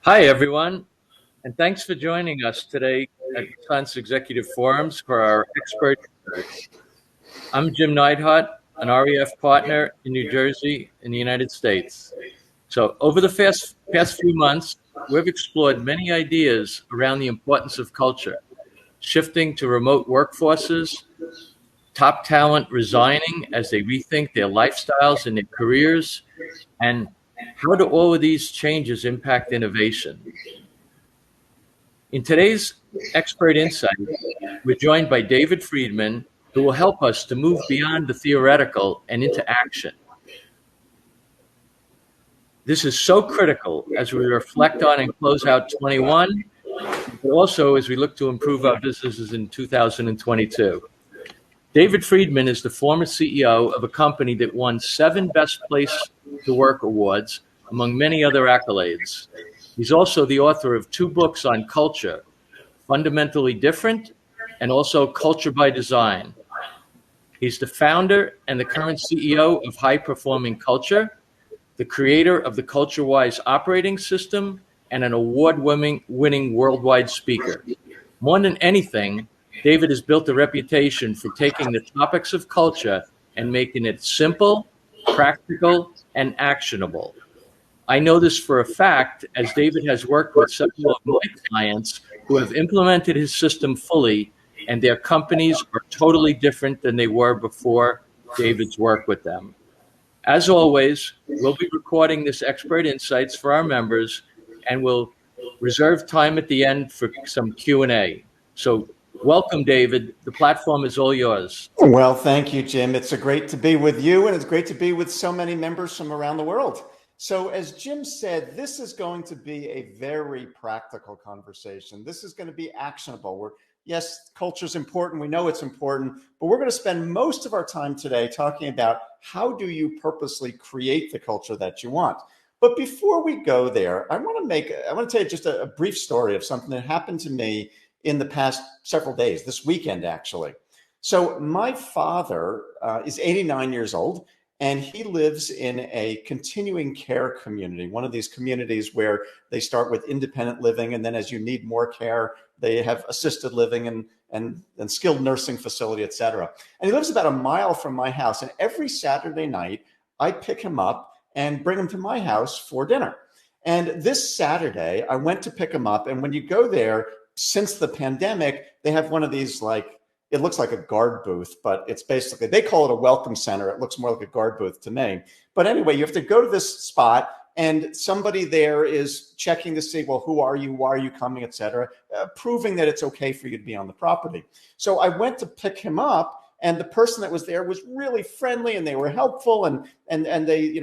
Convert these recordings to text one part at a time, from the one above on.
Hi, everyone, and thanks for joining us today at Wisconsin Executive Forums for our expert insights. I'm Jim Neidhart, an REF partner in New Jersey in the United States. So, over the past few months, we've explored many ideas around the importance of culture, shifting to remote workforces, top talent resigning as they rethink their lifestyles and their careers, and how do all of these changes impact innovation? In today's Expert Insight, we're joined by David Friedman, who will help us to move beyond the theoretical and into action. This is so critical as we reflect on and close out 21, but also as we look to improve our businesses in 2022. David Friedman is the former CEO of a company that won 7 Best Place to Work awards, among many other accolades. He's also the author of 2 books on culture, Fundamentally Different and also Culture by Design. He's the founder and the current CEO of High Performing Culture, the creator of the CultureWise operating system, and an award-winning worldwide speaker. More than anything, David has built a reputation for taking the topics of culture and making it simple, practical, and actionable. I know this for a fact, as David has worked with several of my clients who have implemented his system fully, and their companies are totally different than they were before David's work with them. As always, we'll be recording this Expert Insights for our members, and we'll reserve time at the end for some Q&A. So welcome, David. The platform is all yours. Well, thank you, Jim. It's great to be with you, and it's great to be with so many members from around the world. So as Jim said, this is going to be a very practical conversation. This is going to be actionable. Yes, culture is important. We know it's important, but we're going to spend most of our time today talking about how do you purposely create the culture that you want. But before we go there, I want to tell you just a brief story of something that happened to me in the past several days, this weekend, actually. So my father is 89 years old. And he lives in a continuing care community, one of these communities where they start with independent living, and then as you need more care, they have assisted living and skilled nursing facility, et cetera. And he lives about a mile from my house. And every Saturday night, I pick him up and bring him to my house for dinner. And this Saturday, I went to pick him up. And when you go there, since the pandemic, they have one of these it looks like a guard booth, but it's basically, they call it a welcome center. It looks more like a guard booth to me. But anyway, you have to go to this spot and somebody there is checking to see, well, who are you? Why are you coming, et cetera, proving that it's okay for you to be on the property. So I went to pick him up, and the person that was there was really friendly, and they were helpful, and they,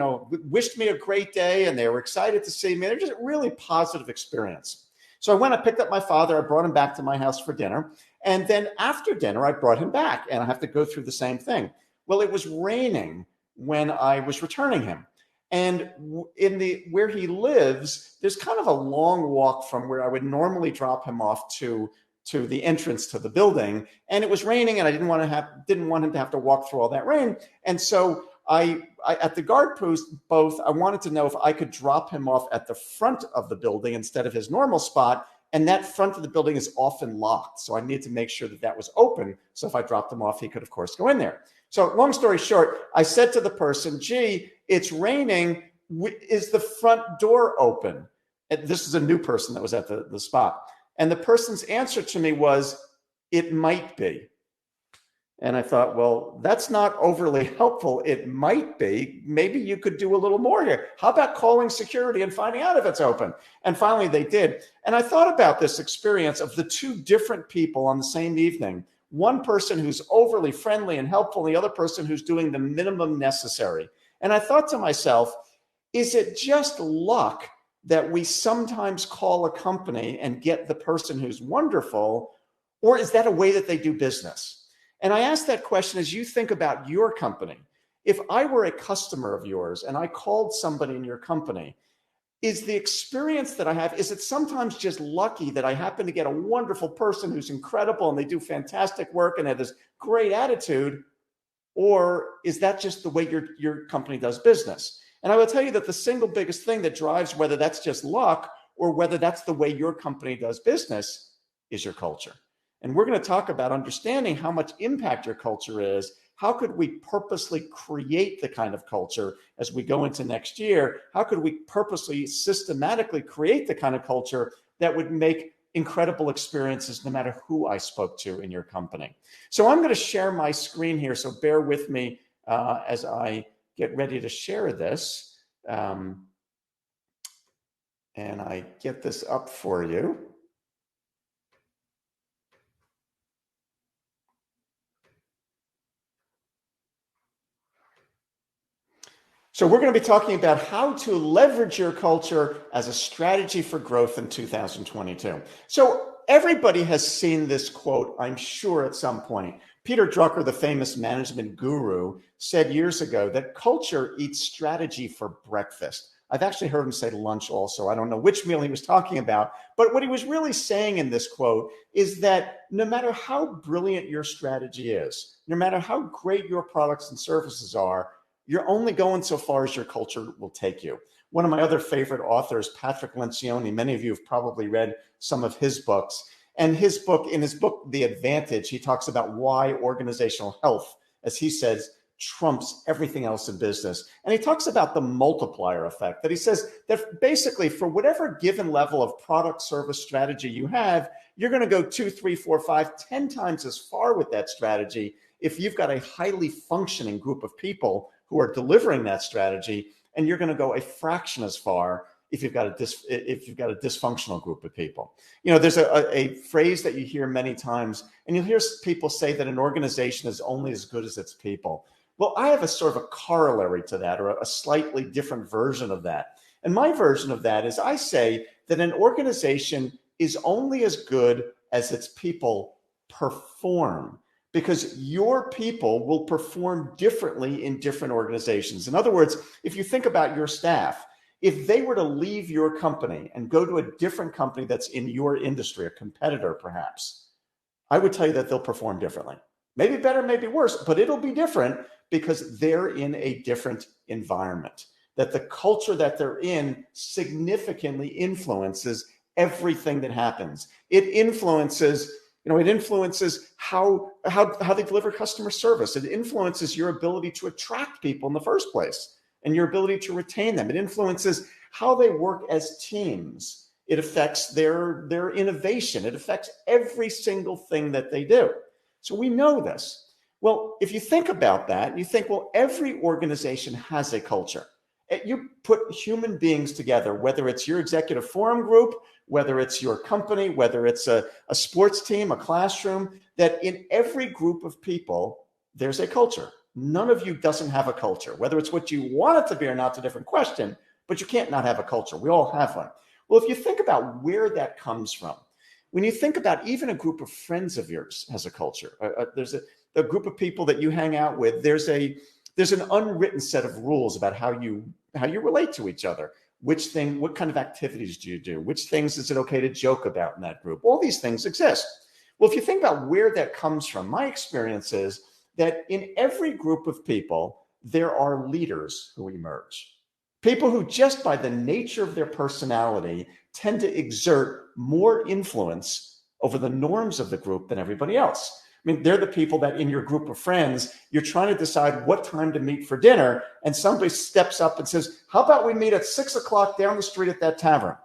wished me a great day, and they were excited to see me. They're just a really positive experience. So I went, I picked up my father, I brought him back to my house for dinner. And then after dinner, I brought him back, and I have to go through the same thing. Well, it was raining when I was returning him. And where he lives, there's kind of a long walk from where I would normally drop him off to the entrance to the building. And it was raining, and I didn't want him to have to walk through all that rain. And so I at the guard post, I wanted to know if I could drop him off at the front of the building instead of his normal spot. And that front of the building is often locked. So I needed to make sure that that was open. So if I dropped him off, he could, of course, go in there. So long story short, I said to the person, gee, it's raining. Is the front door open? And this is a new person that was at the spot. And the person's answer to me was, it might be. And I thought, well, that's not overly helpful. It might be. Maybe you could do a little more here. How about calling security and finding out if it's open? And finally, they did. And I thought about this experience of the 2 different people on the same evening. One person who's overly friendly and helpful, and the other person who's doing the minimum necessary. And I thought to myself, is it just luck that we sometimes call a company and get the person who's wonderful, or is that a way that they do business? And I ask that question as you think about your company. If I were a customer of yours and I called somebody in your company, is the experience that I have, is it sometimes just lucky that I happen to get a wonderful person who's incredible and they do fantastic work and have this great attitude? Or is that just the way your company does business? And I will tell you that the single biggest thing that drives whether that's just luck or whether that's the way your company does business, is your culture. And we're going to talk about understanding how much impact your culture is. How could we purposely create the kind of culture as we go into next year? How could we purposely, systematically create the kind of culture that would make incredible experiences no matter who I spoke to in your company? So I'm going to share my screen here. So bear with me as I get ready to share this. And I get this up for you. So we're going to be talking about how to leverage your culture as a strategy for growth in 2022. So everybody has seen this quote, I'm sure, at some point. Peter Drucker, the famous management guru, said years ago that culture eats strategy for breakfast. I've actually heard him say lunch also. I don't know which meal he was talking about, but what he was really saying in this quote is that no matter how brilliant your strategy is, no matter how great your products and services are, you're only going so far as your culture will take you. One of my other favorite authors, Patrick Lencioni, many of you have probably read some of his books. And in his book, The Advantage, he talks about why organizational health, as he says, trumps everything else in business. And he talks about the multiplier effect, that he says that basically for whatever given level of product, service, strategy you have, you're going to go 2, 3, 4, 5, 10 times as far with that strategy if you've got a highly functioning group of people who are delivering that strategy, and you're going to go a fraction as far if you've got a dysfunctional group of people. You know, there's a phrase that you hear many times, and you'll hear people say that an organization is only as good as its people. Well, I have a sort of a corollary to that, or a slightly different version of that. And my version of that is I say that an organization is only as good as its people perform, because your people will perform differently in different organizations. In other words, if you think about your staff, if they were to leave your company and go to a different company that's in your industry, a competitor perhaps, I would tell you that they'll perform differently. Maybe better, maybe worse, but it'll be different because they're in a different environment. That the culture that they're in significantly influences everything that happens. It influences how they deliver customer service. It influences your ability to attract people in the first place and your ability to retain them. It influences how they work as teams. It affects their innovation. It affects every single thing that they do. So we know this. Well, if you think about that, you think, well, every organization has a culture. You put human beings together, whether it's your executive forum group, whether it's your company, whether it's a sports team, a classroom, that in every group of people, there's a culture. None of you doesn't have a culture. Whether it's what you want it to be or not, it's a different question, but you can't not have a culture. We all have one. Well, if you think about where that comes from, when you think about even a group of friends of yours has a culture, there's a group of people that you hang out with, there's an unwritten set of rules about how you relate to each other. What kind of activities do you do? Which things is it okay to joke about in that group? All these things exist. Well, if you think about where that comes from, my experience is that in every group of people, there are leaders who emerge. People who just by the nature of their personality tend to exert more influence over the norms of the group than everybody else. I mean, they're the people that in your group of friends, you're trying to decide what time to meet for dinner. And somebody steps up and says, how about we meet at 6 o'clock down the street at that tavern?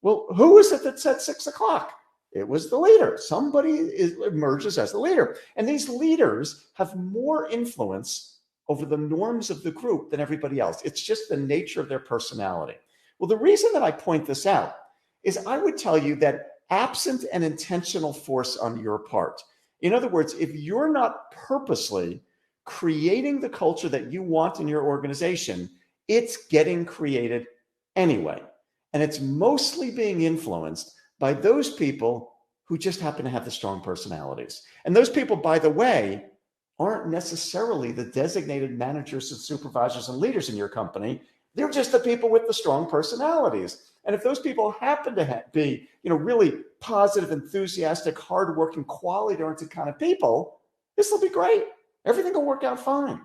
Well, who is it that said 6 o'clock? It was the leader. Somebody emerges as the leader. And these leaders have more influence over the norms of the group than everybody else. It's just the nature of their personality. Well, the reason that I point this out is I would tell you that absent an intentional force on your part, in other words, if you're not purposely creating the culture that you want in your organization, it's getting created anyway. And it's mostly being influenced by those people who just happen to have the strong personalities. And those people, by the way, aren't necessarily the designated managers and supervisors and leaders in your company. They're just the people with the strong personalities. And if those people happen to be, really positive, enthusiastic, hardworking, quality-oriented kind of people, this will be great. Everything will work out fine.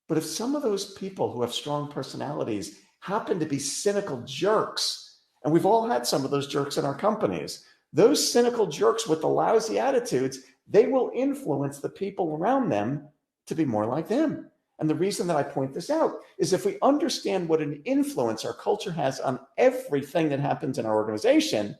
But if some of those people who have strong personalities happen to be cynical jerks And we've all had some of those jerks in our companies. Those cynical jerks with the lousy attitudes, they will influence the people around them to be more like them. And the reason that I point this out is if we understand what an influence our culture has on everything that happens in our organization,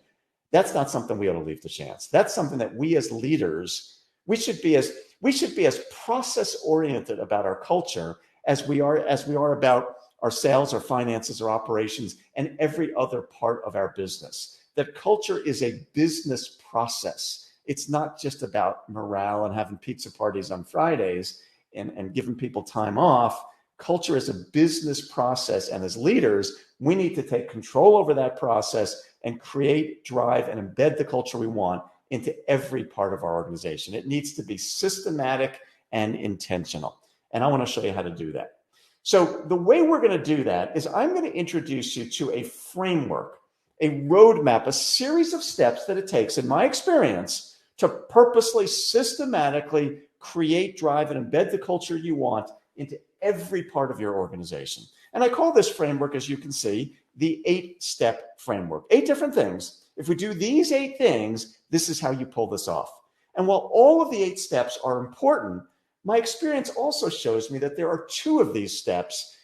that's not something we ought to leave to chance. That's something that we as leaders, we should be as process oriented about our culture as we are about our sales, our finances, our operations, and every other part of our business. That culture is a business process. It's not just about morale and having pizza parties on Fridays and giving people time off. Culture is a business process. And as leaders, we need to take control over that process and create, drive, and embed the culture we want into every part of our organization. It needs to be systematic and intentional. And I want to show you how to do that. So the way we're going to do that is I'm going to introduce you to a framework, a roadmap, a series of steps that it takes, in my experience, to purposely, systematically create, drive, and embed the culture you want into every part of your organization. And I call this framework, as you can see, the 8-step framework. 8 different things. If we do these 8 things, this is how you pull this off. And while all of the 8 steps are important, my experience also shows me that there are 2 of these steps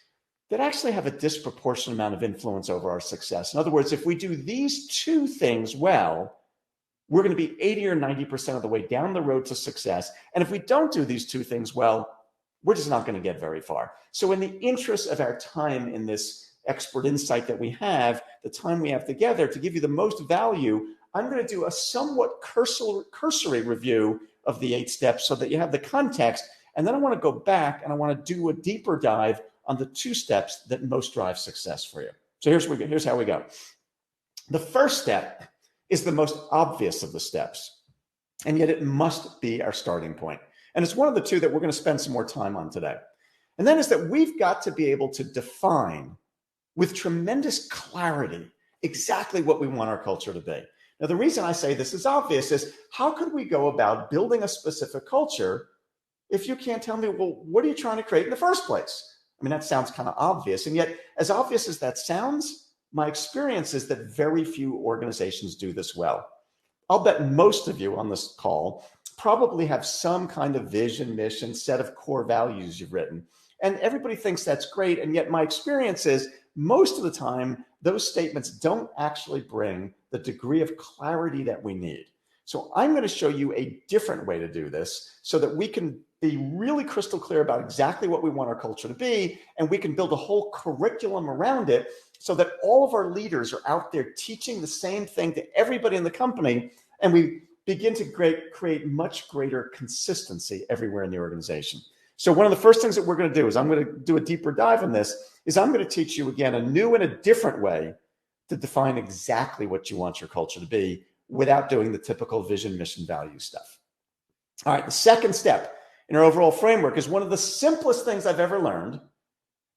that actually have a disproportionate amount of influence over our success. In other words, if we do these 2 things well, we're going to be 80 or 90% of the way down the road to success. And if we don't do these 2 things well, we're just not going to get very far. So in the interest of our time in this expert insight that we have, the time we have together to give you the most value, I'm going to do a somewhat cursory review of the 8 steps so that you have the context. And then I want to go back and I want to do a deeper dive on the 2 steps that most drive success for you. So here's how we go. The first step is the most obvious of the steps, and yet it must be our starting point. And it's one of the 2 that we're going to spend some more time on today. And that is that we've got to be able to define with tremendous clarity exactly what we want our culture to be. Now, the reason I say this is obvious is how could we go about building a specific culture if you can't tell me, well, what are you trying to create in the first place? I mean, that sounds kind of obvious. And yet, as obvious as that sounds, my experience is that very few organizations do this well. I'll bet most of you on this call probably have some kind of vision, mission, set of core values you've written. And everybody thinks that's great. And yet my experience is most of the time, those statements don't actually bring the degree of clarity that we need. So I'm going to show you a different way to do this so that we can be really crystal clear about exactly what we want our culture to be. And we can build a whole curriculum around it so that all of our leaders are out there teaching the same thing to everybody in the company. And we begin to create much greater consistency everywhere in the organization. So one of the first things that we're going to do is I'm going to do a deeper dive on this is I'm going to teach you again a new and a different way to define exactly what you want your culture to be without doing the typical vision, mission, value stuff. All right, the second step in our overall framework is one of the simplest things I've ever learned.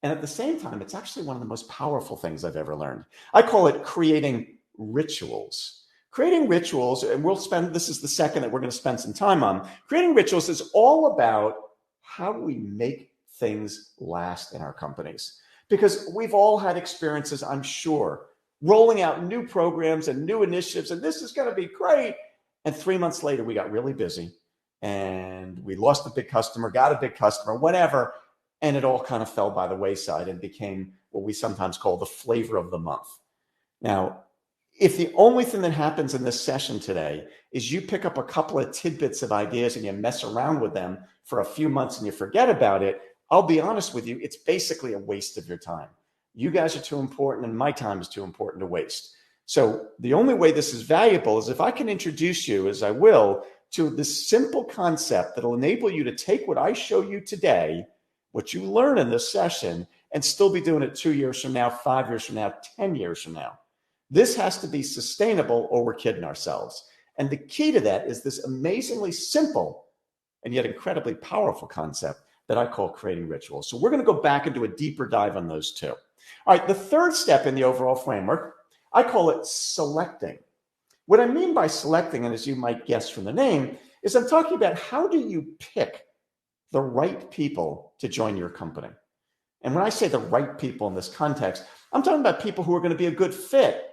And at the same time, it's actually one of the most powerful things I've ever learned. I call it creating rituals. Creating rituals, and this is the second that we're going to spend some time on. Creating rituals is all about how do we make things last in our companies? Because we've all had experiences, I'm sure, rolling out new programs and new initiatives, and this is going to be great. And 3 months later, we got really busy and we lost a big customer, got a big customer, whatever. And it all kind of fell by the wayside and became what we sometimes call the flavor of the month. Now, if the only thing that happens in this session today is you pick up a couple of tidbits of ideas and you mess around with them for a few months and you forget about it, I'll be honest with you, it's basically a waste of your time. You guys are too important and my time is too important to waste. So the only way this is valuable is if I can introduce you, as I will, to this simple concept that'll enable you to take what I show you today, what you learn in this session, and still be doing it 2 years from now, 5 years from now, 10 years from now. This has to be sustainable or we're kidding ourselves. And the key to that is this amazingly simple and yet incredibly powerful concept that I call creating rituals. So we're going to go back and do a deeper dive on those 2. All right, the third step in the overall framework, I call it selecting. What I mean by selecting, and as you might guess from the name, is I'm talking about how do you pick the right people to join your company. And when I say the right people in this context, I'm talking about people who are going to be a good fit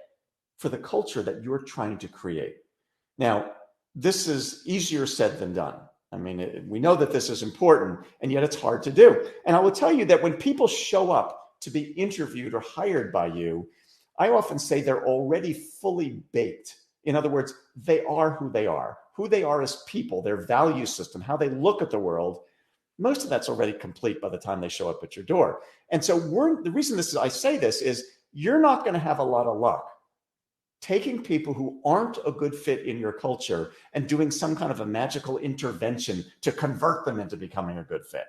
for the culture that you're trying to create. Now, this is easier said than done. I mean, we know that this is important, and yet it's hard to do. And I will tell you that when people show up to be interviewed or hired by you, I often say they're already fully baked. In other words, they are who they are as people, their value system, how they look at the world. Most of that's already complete by the time they show up at your door. And so the reason I say this is you're not going to have a lot of luck taking people who aren't a good fit in your culture and doing some kind of a magical intervention to convert them into becoming a good fit.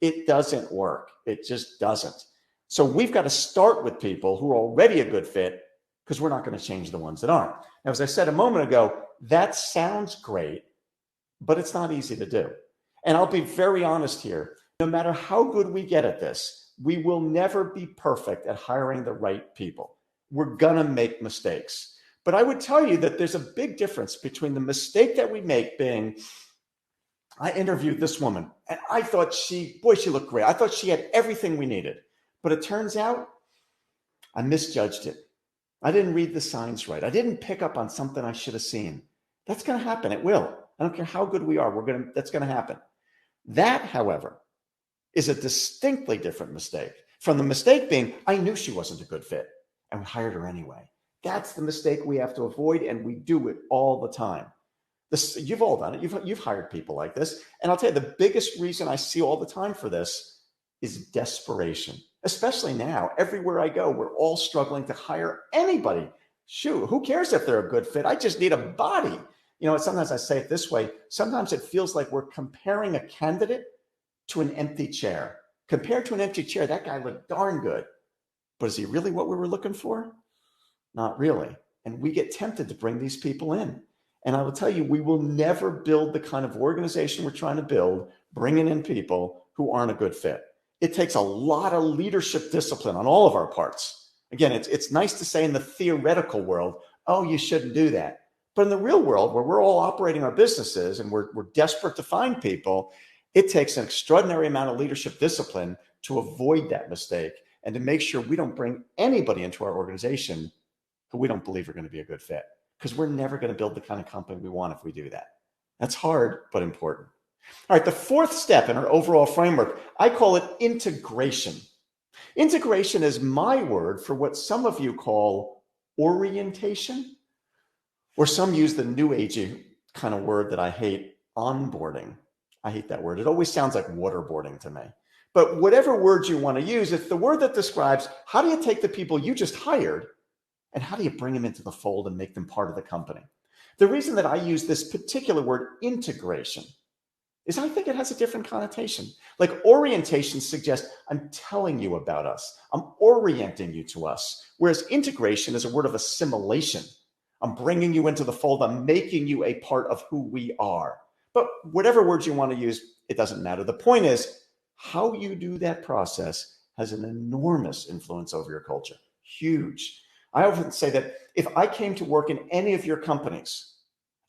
It doesn't work. It just doesn't. So we've got to start with people who are already a good fit, because we're not going to change the ones that aren't. Now, as I said a moment ago, that sounds great, but it's not easy to do. And I'll be very honest here. No matter how good we get at this, we will never be perfect at hiring the right people. We're going to make mistakes. But I would tell you that there's a big difference between the mistake that we make being, I interviewed this woman and I thought she looked great. I thought she had everything we needed. But it turns out I misjudged it. I didn't read the signs right. I didn't pick up on something I should have seen. That's going to happen. It will. I don't care how good we are. That's going to happen. That, however, is a distinctly different mistake from the mistake being, I knew she wasn't a good fit and we hired her anyway. That's the mistake we have to avoid, and we do it all the time. You've all done it. You've hired people like this. And I'll tell you, the biggest reason I see all the time for this is desperation, especially now. Everywhere I go, we're all struggling to hire anybody. Shoot, who cares if they're a good fit? I just need a body. You know, sometimes I say it this way. Sometimes it feels like we're comparing a candidate to an empty chair. Compared to an empty chair, that guy looked darn good. But is he really what we were looking for? Not really. And we get tempted to bring these people in. And I will tell you, we will never build the kind of organization we're trying to build, bringing in people who aren't a good fit. It takes a lot of leadership discipline on all of our parts. Again, it's nice to say in the theoretical world, oh, you shouldn't do that. But in the real world, where we're all operating our businesses and we're desperate to find people, it takes an extraordinary amount of leadership discipline to avoid that mistake and to make sure we don't bring anybody into our organization who we don't believe are going to be a good fit, because we're never going to build the kind of company we want if we do that. That's hard, but important. All right, the fourth step in our overall framework, I call it integration. Integration is my word for what some of you call orientation, or some use the new agey kind of word that I hate, onboarding. I hate that word. It always sounds like waterboarding to me. But whatever word you want to use, it's the word that describes how do you take the people you just hired and how do you bring them into the fold and make them part of the company? The reason that I use this particular word, integration, is I think it has a different connotation. Like orientation suggests I'm telling you about us. I'm orienting you to us. Whereas integration is a word of assimilation. I'm bringing you into the fold. I'm making you a part of who we are. But whatever words you want to use, it doesn't matter. The point is, how you do that process has an enormous influence over your culture. Huge. I often say that if I came to work in any of your companies,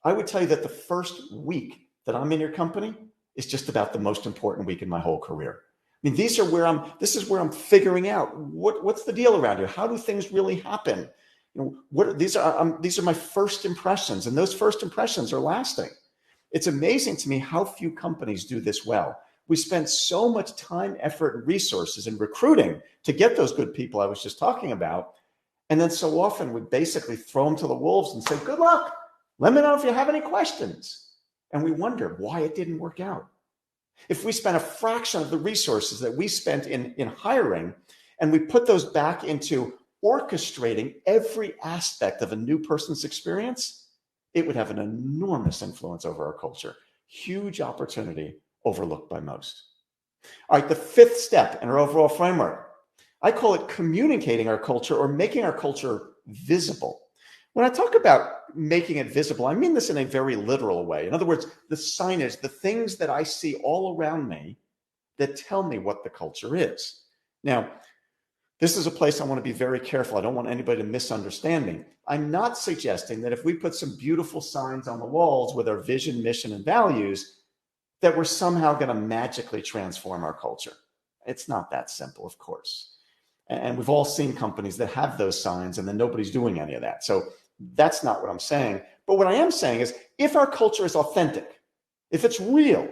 I would tell you that the first week that I'm in your company is just about the most important week in my whole career. I mean, this is where I'm figuring out what's the deal around here. How do things really happen? You know, these are my first impressions, and those first impressions are lasting. It's amazing to me how few companies do this well. We spend so much time, effort, and resources in recruiting to get those good people I was just talking about. And then so often we basically throw them to the wolves and say, good luck. Let me know if you have any questions. And we wonder why it didn't work out. If we spent a fraction of the resources that we spent in hiring, and we put those back into orchestrating every aspect of a new person's experience, it would have an enormous influence over our culture. Huge opportunity overlooked by most. All right, the fifth step in our overall framework, I call it communicating our culture or making our culture visible. When I talk about making it visible, I mean this in a very literal way. In other words, the signage, the things that I see all around me that tell me what the culture is. Now, this is a place I want to be very careful. I don't want anybody to misunderstand me. I'm not suggesting that if we put some beautiful signs on the walls with our vision, mission, and values, that we're somehow going to magically transform our culture. It's not that simple, of course. And we've all seen companies that have those signs and then nobody's doing any of that. So That's not what I'm saying. But what I am saying is if our culture is authentic, if it's real,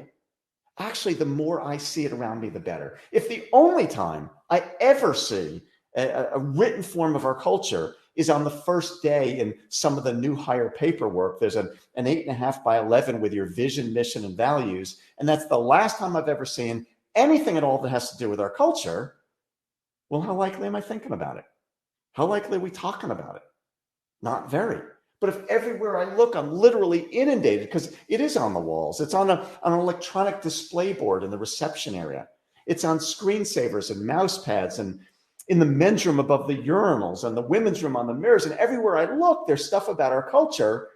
actually, the more I see it around me, the better. If the only time I ever see a written form of our culture is on the first day in some of the new hire paperwork, there's an 8.5 by 11 with your vision, mission, and values, and that's the last time I've ever seen anything at all that has to do with our culture, well, how likely am I thinking about it? How likely are we talking about it? Not very. But if everywhere I look, I'm literally inundated, because it is on the walls. It's on an electronic display board in the reception area. It's on screensavers and mouse pads, and in the men's room above the urinals, and the women's room on the mirrors. And everywhere I look, there's stuff about our culture.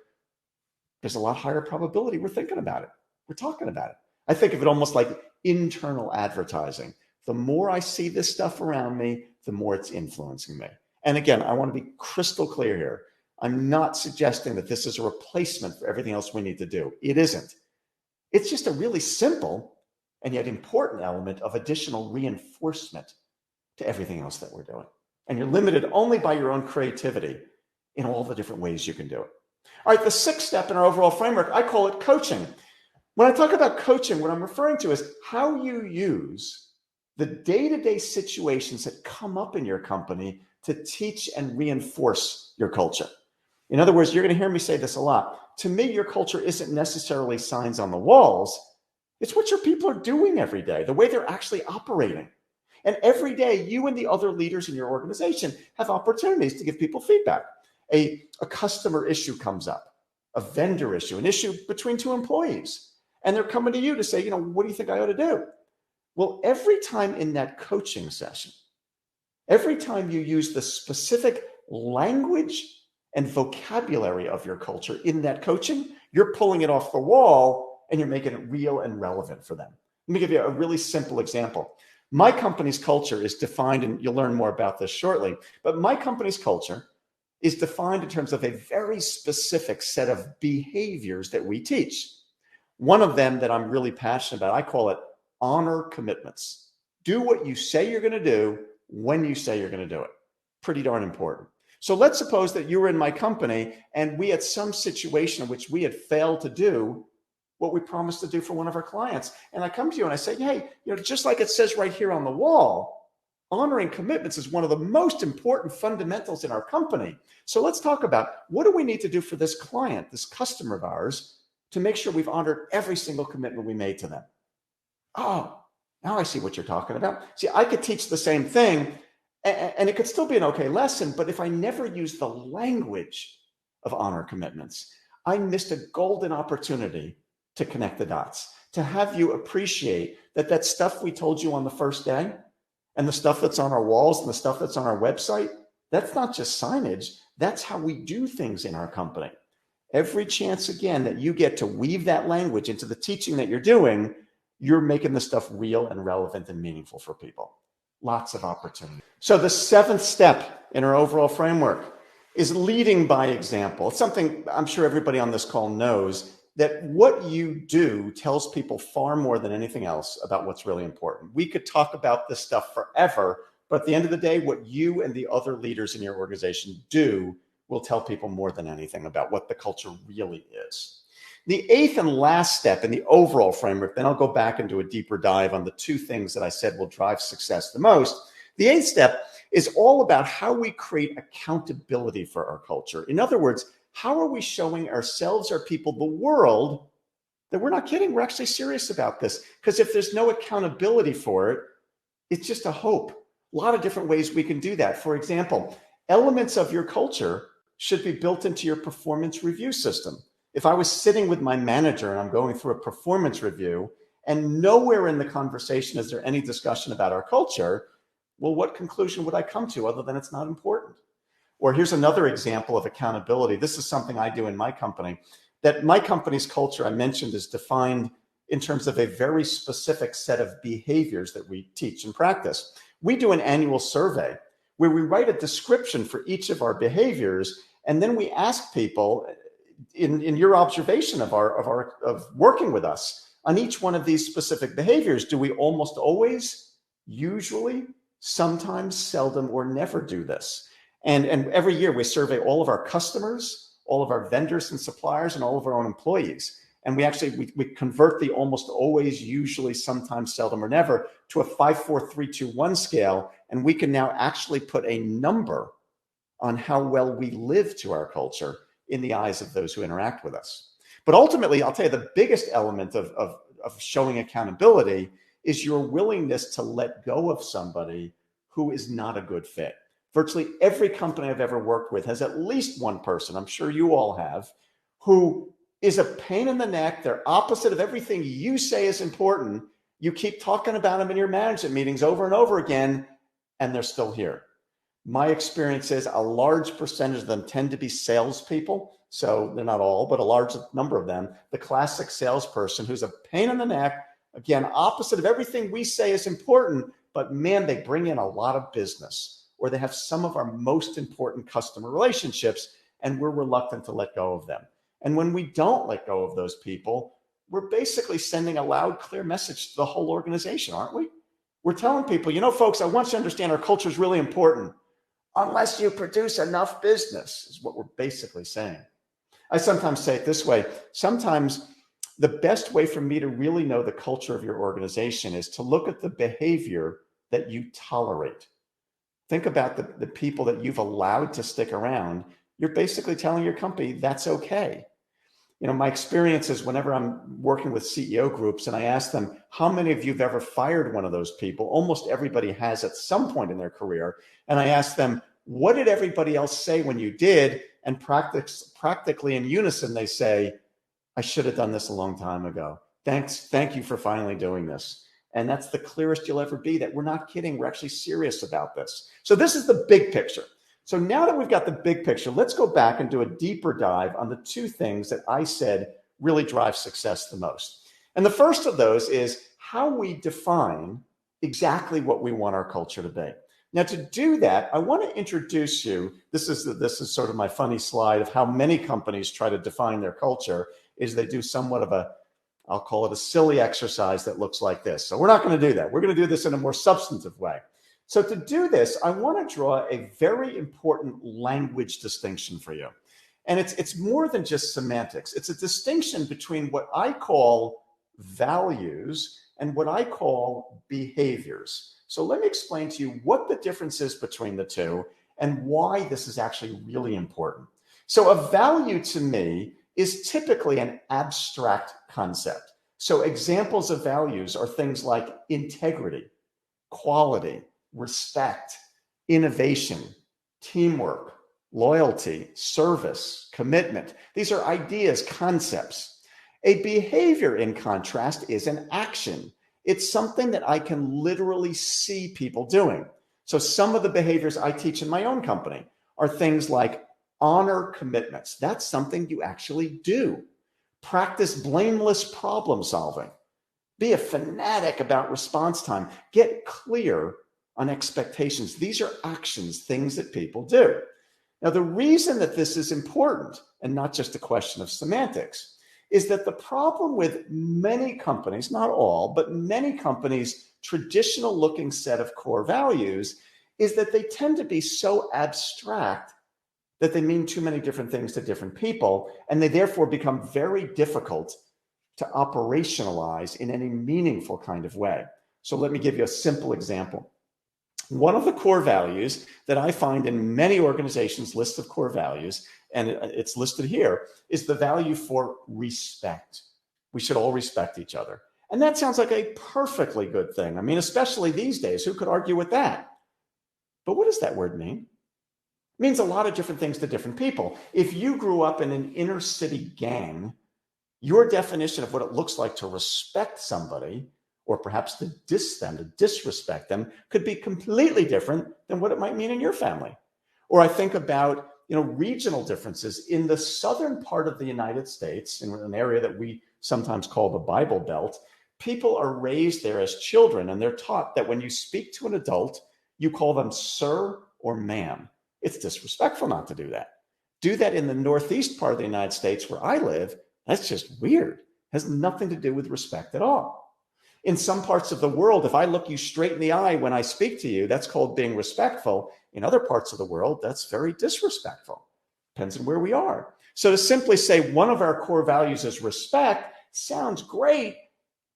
There's a lot higher probability we're thinking about it. We're talking about it. I think of it almost like internal advertising. The more I see this stuff around me, the more it's influencing me. And again, I want to be crystal clear here. I'm not suggesting that this is a replacement for everything else we need to do. It isn't. It's just a really simple and yet important element of additional reinforcement to everything else that we're doing. And you're limited only by your own creativity in all the different ways you can do it. All right, the sixth step in our overall framework, I call it coaching. When I talk about coaching, what I'm referring to is how you use the day-to-day situations that come up in your company to teach and reinforce your culture. In other words, you're going to hear me say this a lot. To me, your culture isn't necessarily signs on the walls. It's what your people are doing every day, the way they're actually operating. And every day, you and the other leaders in your organization have opportunities to give people feedback. A customer issue comes up, a vendor issue, an issue between two employees. And they're coming to you to say, what do you think I ought to do? Well, every time in that coaching session, every time you use the specific language and vocabulary of your culture in that coaching, you're pulling it off the wall and you're making it real and relevant for them. Let me give you a really simple example. My company's culture is defined, and you'll learn more about this shortly, but my company's culture is defined in terms of a very specific set of behaviors that we teach. One of them that I'm really passionate about, I call it honor commitments. Do what you say you're going to do when you say you're going to do it. Pretty darn important. So let's suppose that you were in my company and we had some situation in which we had failed to do what we promised to do for one of our clients. And I come to you and I say, hey, just like it says right here on the wall, honoring commitments is one of the most important fundamentals in our company. So let's talk about what do we need to do for this client, this customer of ours, to make sure we've honored every single commitment we made to them. Oh, now I see what you're talking about. See, I could teach the same thing and it could still be an okay lesson, but if I never use the language of honor commitments, I missed a golden opportunity to connect the dots, to have you appreciate that stuff we told you on the first day and the stuff that's on our walls and the stuff that's on our website, that's not just signage. That's how we do things in our company. Every chance, again, that you get to weave that language into the teaching that you're doing, you're making the stuff real and relevant and meaningful for people. Lots of opportunity. So the seventh step in our overall framework is leading by example. It's something I'm sure everybody on this call knows, that what you do tells people far more than anything else about what's really important. We could talk about this stuff forever, but at the end of the day, what you and the other leaders in your organization do will tell people more than anything about what the culture really is. The eighth and last step in the overall framework, then I'll go back and do a deeper dive on the two things that I said will drive success the most. The eighth step is all about how we create accountability for our culture. In other words, how are we showing ourselves, our people, the world, that we're not kidding, we're actually serious about this? Because if there's no accountability for it, it's just a hope. A lot of different ways we can do that. For example, elements of your culture should be built into your performance review system. If I was sitting with my manager and I'm going through a performance review and nowhere in the conversation is there any discussion about our culture, well, what conclusion would I come to other than it's not important? Or here's another example of accountability. This is something I do in my company, that my company's culture, I mentioned, is defined in terms of a very specific set of behaviors that we teach and practice. We do an annual survey where we write a description for each of our behaviors, and then we ask people, in your observation of working with us on each one of these specific behaviors, do we almost always, usually, sometimes, seldom, or never do this? And every year we survey all of our customers, all of our vendors and suppliers, and all of our own employees. And we convert the almost always, usually, sometimes, seldom, or never to a 5, 4, 3, 2, 1 scale. And we can now actually put a number on how well we live to our culture in the eyes of those who interact with us. But ultimately, I'll tell you, the biggest element of showing accountability is your willingness to let go of somebody who is not a good fit. Virtually every company I've ever worked with has at least one person, I'm sure you all have, who is a pain in the neck. They're opposite of everything you say is important. You keep talking about them in your management meetings over and over again, and they're still here. My experience is a large percentage of them tend to be salespeople. So they're not all, but a large number of them. The classic salesperson who's a pain in the neck, again, opposite of everything we say is important, but man, they bring in a lot of business, or they have some of our most important customer relationships, and we're reluctant to let go of them. And when we don't let go of those people, we're basically sending a loud, clear message to the whole organization, aren't we? We're telling people, folks, I want you to understand our culture is really important. Unless you produce enough business, is what we're basically saying. I sometimes say it this way. Sometimes the best way for me to really know the culture of your organization is to look at the behavior that you tolerate. Think about the people that you've allowed to stick around. You're basically telling your company that's okay. My experience is whenever I'm working with CEO groups and I ask them, how many of you have ever fired one of those people? Almost everybody has at some point in their career. And I ask them, what did everybody else say when you did? And practically in unison, they say, I should have done this a long time ago. Thank you for finally doing this. And that's the clearest you'll ever be that we're not kidding. We're actually serious about this. So this is the big picture. So now that we've got the big picture, let's go back and do a deeper dive on the two things that I said really drive success the most. And the first of those is how we define exactly what we want our culture to be. Now, to do that, I want to introduce you. This is sort of my funny slide of how many companies try to define their culture. Is they do somewhat of I'll call it a silly exercise that looks like this. So we're not going to do that. We're going to do this in a more substantive way. So to do this, I want to draw a very important language distinction for you. And it's more than just semantics. It's a distinction between what I call values and what I call behaviors. So let me explain to you what the difference is between the two and why this is actually really important. So a value to me is typically an abstract concept. So examples of values are things like integrity, quality, respect, innovation, teamwork, loyalty, service, commitment. These are ideas, concepts. A behavior, in contrast, is an action. It's something that I can literally see people doing. So some of the behaviors I teach in my own company are things like honor commitments. That's something you actually do. Practice blameless problem solving. Be a fanatic about response time. Get clear on expectations. These are actions, things that people do. Now, the reason that this is important, and not just a question of semantics, is that the problem with many companies, not all, but many companies' traditional looking set of core values is that they tend to be so abstract that they mean too many different things to different people, and they therefore become very difficult to operationalize in any meaningful kind of way. So let me give you a simple example. One of the core values that I find in many organizations' list of core values, and it's listed here, is the value for respect. We should all respect each other. And that sounds like a perfectly good thing. I mean, especially these days, who could argue with that? But what does that word mean? It means a lot of different things to different people. If you grew up in an inner city gang, your definition of what it looks like to respect somebody, or perhaps to diss them, to disrespect them, could be completely different than what it might mean in your family. Or I think about, regional differences. In the southern part of the United States, in an area that we sometimes call the Bible Belt, people are raised there as children, and they're taught that when you speak to an adult, you call them sir or ma'am. It's disrespectful not to do that. Do that in the northeast part of the United States where I live, that's just weird. It has nothing to do with respect at all. In some parts of the world, if I look you straight in the eye when I speak to you, that's called being respectful. In other parts of the world, that's very disrespectful. Depends on where we are. So to simply say one of our core values is respect sounds great,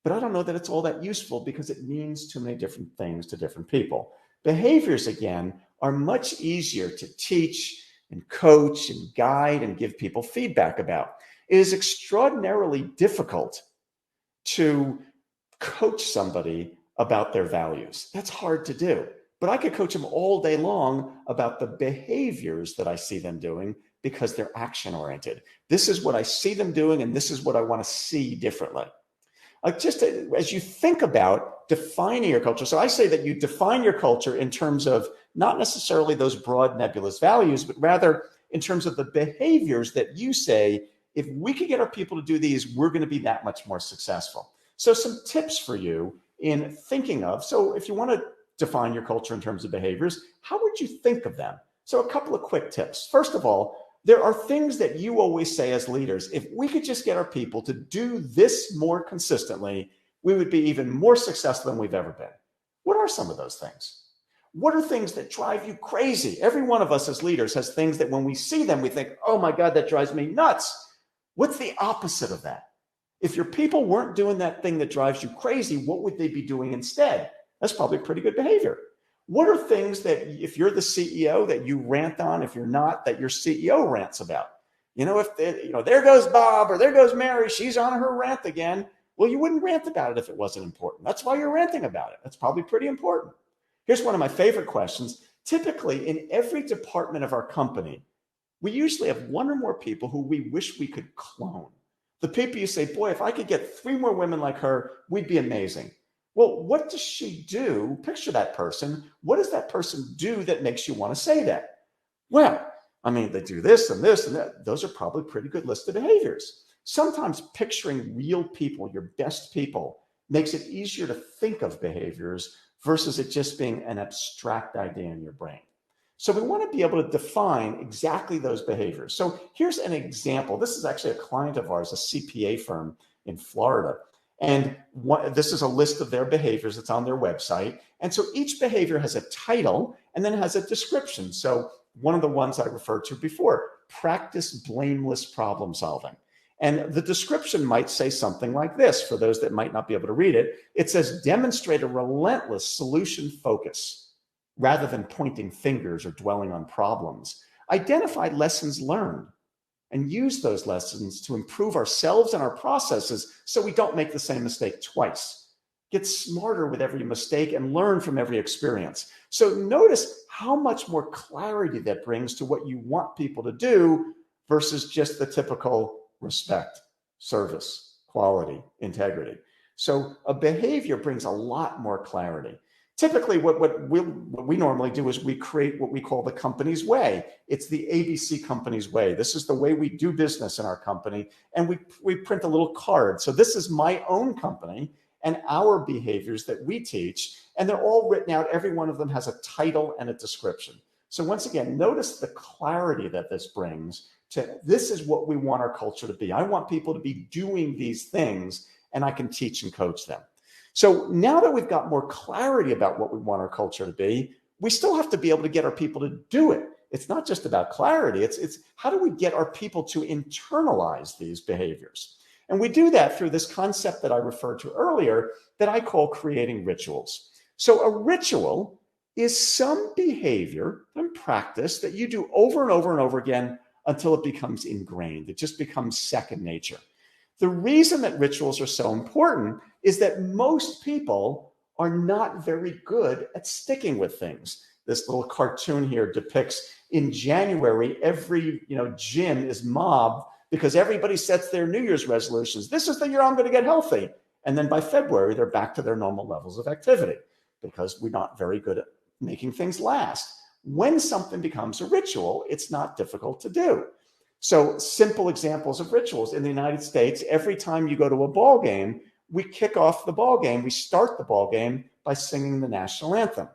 but I don't know that it's all that useful because it means too many different things to different people. Behaviors, again, are much easier to teach and coach and guide and give people feedback about. It is extraordinarily difficult to coach somebody about their values. That's hard to do. But I could coach them all day long about the behaviors that I see them doing because they're action oriented. This is what I see them doing, and this is what I want to see differently. Just as you think about defining your culture. So I say that you define your culture in terms of not necessarily those broad nebulous values, but rather in terms of the behaviors that you say, if we could get our people to do these, we're going to be that much more successful. So some tips for you in thinking of, so if you want to define your culture in terms of behaviors, how would you think of them? So a couple of quick tips. First of all, there are things that you always say as leaders, if we could just get our people to do this more consistently, we would be even more successful than we've ever been. What are some of those things? What are things that drive you crazy? Every one of us as leaders has things that when we see them, we think, oh my God, that drives me nuts. What's the opposite of that? If your people weren't doing that thing that drives you crazy, what would they be doing instead? That's probably pretty good behavior. What are things that if you're the CEO that you rant on, if you're not, that your CEO rants about? If there goes Bob or there goes Mary, she's on her rant again. Well, you wouldn't rant about it if it wasn't important. That's why you're ranting about it. That's probably pretty important. Here's one of my favorite questions. Typically, in every department of our company, we usually have one or more people who we wish we could clone. The people you say, boy, if I could get 3 more women like her, we'd be amazing. Well, what does she do? Picture that person. What does that person do that makes you want to say that? Well, they do this and this and that. Those are probably pretty good list of behaviors. Sometimes picturing real people, your best people, makes it easier to think of behaviors versus it just being an abstract idea in your brain. So we want to be able to define exactly those behaviors. So here's an example. This is actually a client of ours, a CPA firm in Florida. And this is a list of their behaviors. It's on their website. And so each behavior has a title and then has a description. So one of the ones I referred to before, practice blameless problem solving. And the description might say something like this, for those that might not be able to read it. It says, demonstrate a relentless solution focus rather than pointing fingers or dwelling on problems. Identify lessons learned and use those lessons to improve ourselves and our processes so we don't make the same mistake twice. Get smarter with every mistake and learn from every experience. So notice how much more clarity that brings to what you want people to do versus just the typical respect, service, quality, integrity. So a behavior brings a lot more clarity. Typically, what we normally do is we create what we call the company's way. It's the ABC company's way. This is the way we do business in our company. And we print a little card. So this is my own company and our behaviors that we teach. And they're all written out. Every one of them has a title and a description. So once again, notice the clarity that this brings to this is what we want our culture to be. I want people to be doing these things, and I can teach and coach them. So now that we've got more clarity about what we want our culture to be, we still have to be able to get our people to do it. It's not just about clarity. It's how do we get our people to internalize these behaviors? And we do that through this concept that I referred to earlier that I call creating rituals. So a ritual is some behavior and practice that you do over and over and over again until it becomes ingrained. It just becomes second nature. The reason that rituals are so important is that most people are not very good at sticking with things. This little cartoon here depicts in January, every gym is mobbed because everybody sets their New Year's resolutions. This is the year I'm going to get healthy. And then by February, they're back to their normal levels of activity because we're not very good at making things last. When something becomes a ritual, it's not difficult to do. So simple examples of rituals in the United States, every time you go to a ball game, we kick off the ball game. We start the ball game by singing the national anthem.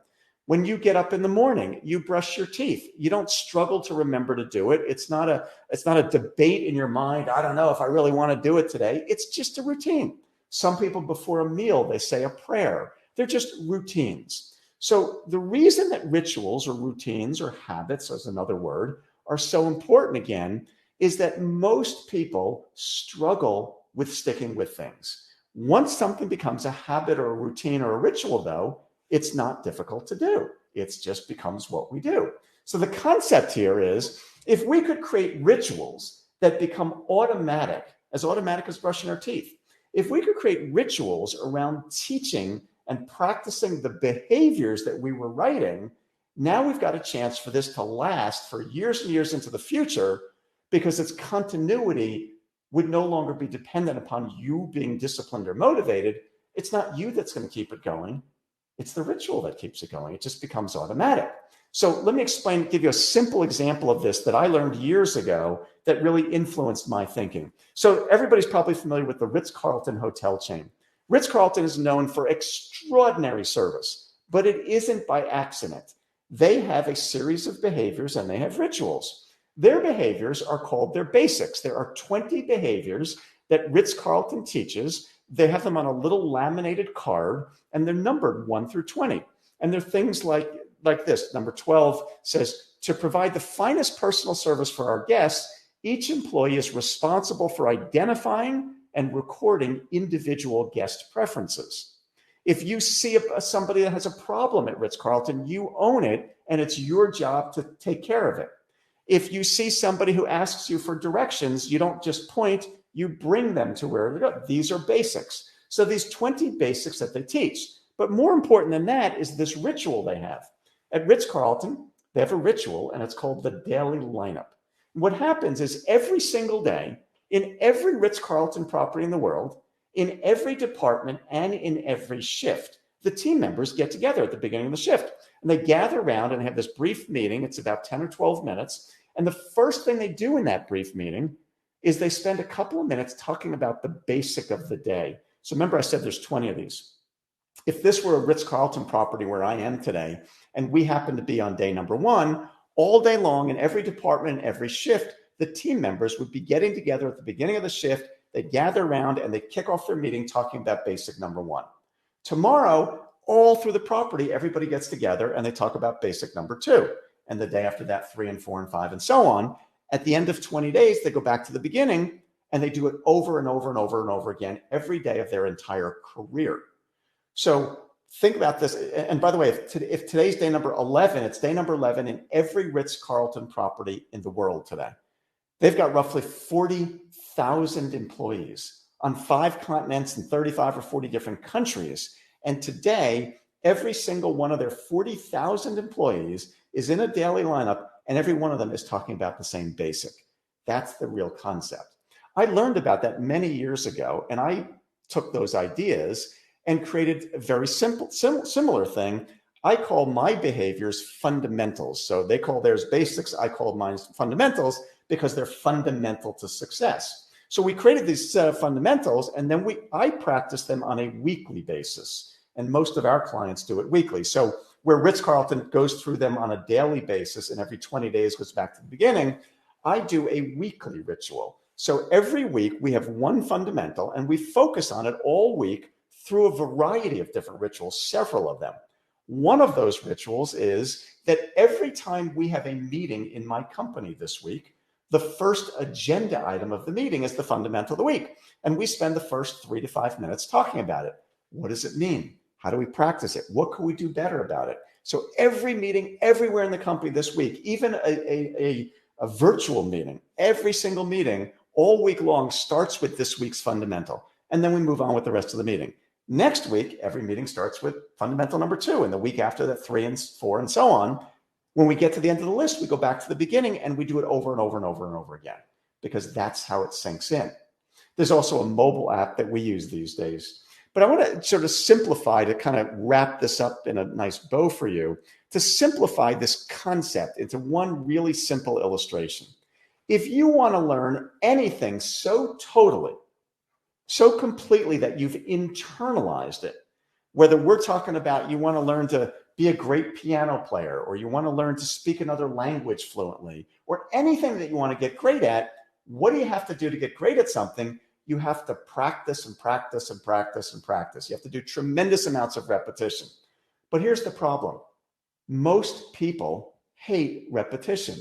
When you get up in the morning, you brush your teeth. You don't struggle to remember to do it. It's not a debate in your mind. I don't know if I really want to do it today. It's just a routine. Some people before a meal, they say a prayer. They're just routines. So the reason that rituals or routines or habits, as another word, are so important again, is that most people struggle with sticking with things. Once something becomes a habit or a routine or a ritual, though, it's not difficult to do. It just becomes what we do. So the concept here is if we could create rituals that become automatic as brushing our teeth, if we could create rituals around teaching and practicing the behaviors that we were writing, now we've got a chance for this to last for years and years into the future, because its continuity would no longer be dependent upon you being disciplined or motivated. It's not you that's going to keep it going. It's the ritual that keeps it going. It just becomes automatic. So let me give you a simple example of this that I learned years ago that really influenced my thinking. So everybody's probably familiar with the Ritz-Carlton hotel chain. Ritz-Carlton is known for extraordinary service, but it isn't by accident. They have a series of behaviors and they have rituals. Their behaviors are called their basics. There are 20 behaviors that Ritz-Carlton teaches. They have them on a little laminated card and they're numbered 1 through 20. And they're things like this. Number 12 says, to provide the finest personal service for our guests, each employee is responsible for identifying and recording individual guest preferences. If you see somebody that has a problem at Ritz-Carlton, you own it, and it's your job to take care of it. If you see somebody who asks you for directions, you don't just point, you bring them to where to go. These are basics. So these 20 basics that they teach. But more important than that is this ritual they have. At Ritz-Carlton, they have a ritual, and it's called the daily lineup. What happens is every single day, in every Ritz-Carlton property in the world, in every department and in every shift, the team members get together at the beginning of the shift. And they gather around and have this brief meeting. It's about 10 or 12 minutes. And the first thing they do in that brief meeting is they spend a couple of minutes talking about the basic of the day. So remember, I said there's 20 of these. If this were a Ritz-Carlton property where I am today, and we happen to be on day number 1, all day long in every department and every shift, the team members would be getting together at the beginning of the shift. They'd gather around and they'd kick off their meeting talking about basic number 1. Tomorrow, all through the property, everybody gets together and they talk about basic number 2. And the day after that, 3 and 4 and 5 and so on. At the end of 20 days, they go back to the beginning and they do it over and over and over and over again every day of their entire career. So think about this. And by the way, if today's day number 11, it's day number 11 in every Ritz-Carlton property in the world today. They've got roughly 40,000 employees on 5 continents and 35 or 40 different countries. And today, every single one of their 40,000 employees is in a daily lineup, and every one of them is talking about the same basic. That's the real concept. I learned about that many years ago, and I took those ideas and created a very similar thing. I call my behaviors fundamentals. So they call theirs basics. I call mine fundamentals because they're fundamental to success. So we created these fundamentals, and then I practice them on a weekly basis. And most of our clients do it weekly. So where Ritz-Carlton goes through them on a daily basis and every 20 days goes back to the beginning, I do a weekly ritual. So every week we have one fundamental and we focus on it all week through a variety of different rituals, several of them. One of those rituals is that every time we have a meeting in my company this week, the first agenda item of the meeting is the fundamental of the week. And we spend the first 3 to 5 minutes talking about it. What does it mean? How do we practice it? What can we do better about it? So every meeting, everywhere in the company this week, even a virtual meeting, every single meeting all week long starts with this week's fundamental. And then we move on with the rest of the meeting. Next week, every meeting starts with fundamental number 2, and the week after that, 3 and 4 and so on. When we get to the end of the list, we go back to the beginning and we do it over and over and over and over again, because that's how it sinks in. There's also a mobile app that we use these days. But I want to sort of simplify, to kind of wrap this up in a nice bow for you, to simplify this concept into one really simple illustration. If you want to learn anything so totally, so completely that you've internalized it, whether we're talking about you want to learn to be a great piano player, or you want to learn to speak another language fluently, or anything that you want to get great at, what do you have to do to get great at something? you have to practice and practice and practice and practice. You have to do tremendous amounts of repetition. But here's the problem. Most people hate repetition.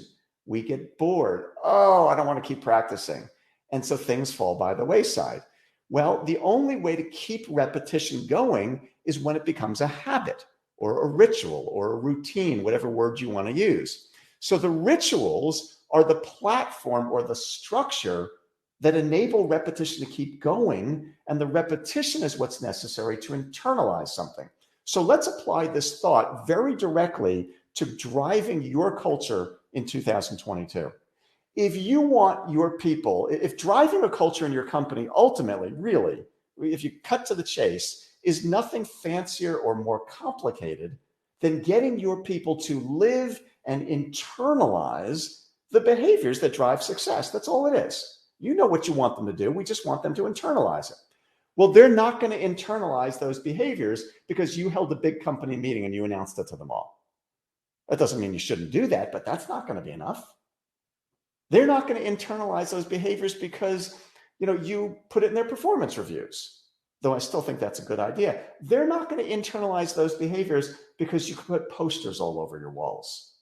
We get bored. Oh, I don't want to keep practicing. And so things fall by the wayside. Well, the only way to keep repetition going is when it becomes a habit or a ritual or a routine, whatever word you want to use. So the rituals are the platform or the structure that enable repetition to keep going. And the repetition is what's necessary to internalize something. So let's apply this thought very directly to driving your culture in 2022. If you want your people, if driving a culture in your company ultimately, really, if you cut to the chase, is nothing fancier or more complicated than getting your people to live and internalize the behaviors that drive success. That's all it is. You know what you want them to do. We just want them to internalize it. Well, they're not going to internalize those behaviors because you held a big company meeting and you announced it to them all. That doesn't mean you shouldn't do that, but that's not going to be enough. They're not going to internalize those behaviors because, you put it in their performance reviews, though I still think that's a good idea. They're not going to internalize those behaviors because you put posters all over your walls.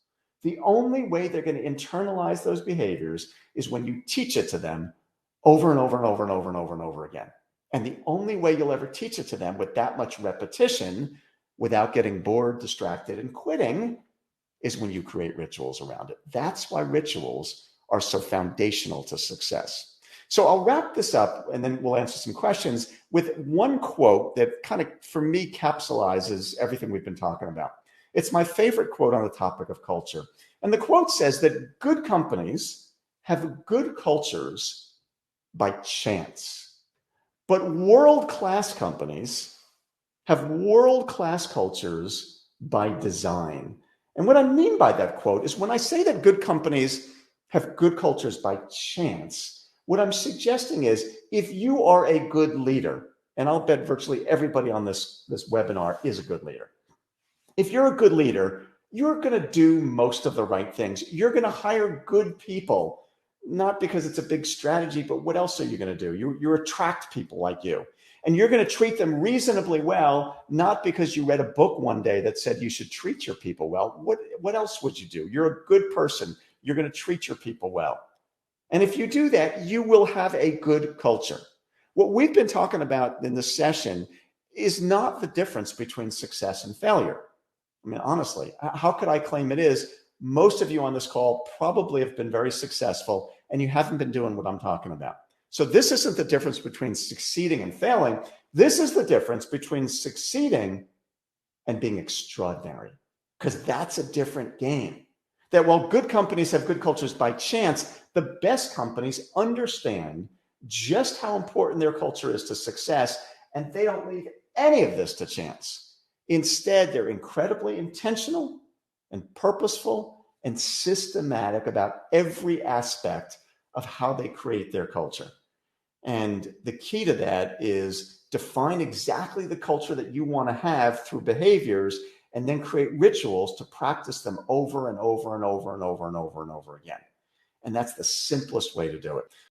The only way they're going to internalize those behaviors is when you teach it to them over and over and over and over and over and over again. And the only way you'll ever teach it to them with that much repetition without getting bored, distracted, and quitting is when you create rituals around it. That's why rituals are so foundational to success. So I'll wrap this up and then we'll answer some questions with one quote that kind of, for me, capsulizes everything we've been talking about. It's my favorite quote on the topic of culture. And the quote says that good companies have good cultures by chance, but world-class companies have world-class cultures by design. And what I mean by that quote is when I say that good companies have good cultures by chance, what I'm suggesting is if you are a good leader, and I'll bet virtually everybody on this webinar is a good leader. If you're a good leader, you're going to do most of the right things. You're going to hire good people, not because it's a big strategy, but what else are you going to do? You attract people like you. And you're going to treat them reasonably well, not because you read a book one day that said you should treat your people well. What else would you do? You're a good person. You're going to treat your people well. And if you do that, you will have a good culture. What we've been talking about in this session is not the difference between success and failure. I mean, honestly, how could I claim it is? Most of you on this call probably have been very successful and you haven't been doing what I'm talking about. So this isn't the difference between succeeding and failing. This is the difference between succeeding and being extraordinary, because that's a different game. That while good companies have good cultures by chance, the best companies understand just how important their culture is to success, and they don't leave any of this to chance. Instead, they're incredibly intentional and purposeful and systematic about every aspect of how they create their culture. And the key to that is define exactly the culture that you want to have through behaviors, and then create rituals to practice them over and over and over and over and over and over again. And that's the simplest way to do it.